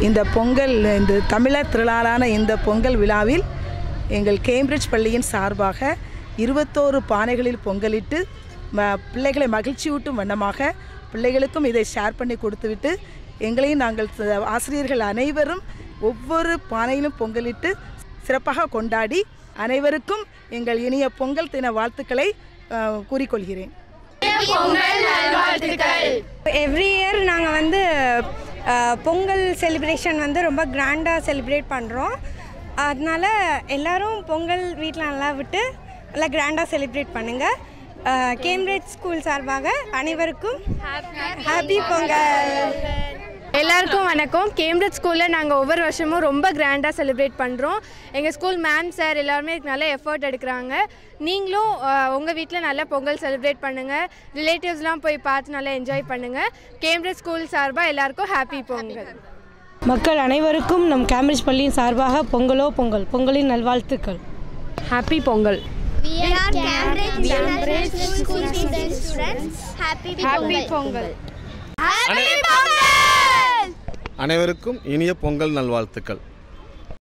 இந்த பொங்கல் இந்த தமிழர் திருநாளான இந்த பொங்கல் விழாவில் எங்கள் கேம்பிரிட்ஜ் பள்ளியின் சார்பாக 21 பானைகளில் பொங்கலிட்டு பிள்ளைகளை மகிழ்ச்சியூட்டும் வண்ணமாக பிள்ளைகளுக்கும் இதை ஷேர் பண்ணி கொடுத்துவிட்டு எங்களையும் நாங்கள் ஆசிரியர்கள் அனைவரும் ஒவ்வொரு பானையிலும் பொங்கலிட்டு சிறப்பாக கொண்டாடி அனைவருக்கும் எங்கள் இனிய பொங்கல் தின வாழ்த்துக்களை கூறிக்கொள்கிறேன். எவ்ரி இயர் நாங்கள் வந்து பொங்கல் செலிப்ரேஷன் ரொம்ப கிராண்டாக செலிப்ரேட் பண்ணுறோம். அதனால் எல்லோரும் பொங்கல் வீட்டில் நல்லா விட்டு நல்லா கிராண்டாக செலிப்ரேட் பண்ணுங்கள். கேம்பிரிட்ஜ் ஸ்கூல் சார்பாக அனைவருக்கும் ஹாப்பி பொங்கல். எல்லாருக்கும் வணக்கம். கேம்பிரிட்ஜ் ஸ்கூலில் நாங்கள் ஒவ்வொரு வருஷமும் ரொம்ப கிராண்டாக செலிப்ரேட் பண்ணுறோம். எங்கள் ஸ்கூல் மேம் சார் எல்லாருமே நல்ல எஃபர்ட் எடுக்கிறாங்க. நீங்களும் உங்கள் வீட்டில் நல்லா பொங்கல் செலிப்ரேட் பண்ணுங்கள். ரிலேட்டிவ்ஸ்லாம் போய் பார்த்து நல்லா என்ஜாய் பண்ணுங்கள். கேம்பிரிட்ஜ் ஸ்கூல் சார்பாக எல்லாருக்கும் ஹாப்பி பொங்கல். மக்கள் அனைவருக்கும் நம் கேம்பிரிட்ஜ் பள்ளியின் சார்பாக பொங்கலின் நல்வாழ்த்துக்கள். ஹாப்பி பொங்கல். அனைவருக்கும் இனிய பொங்கல் நல்வாழ்த்துக்கள்.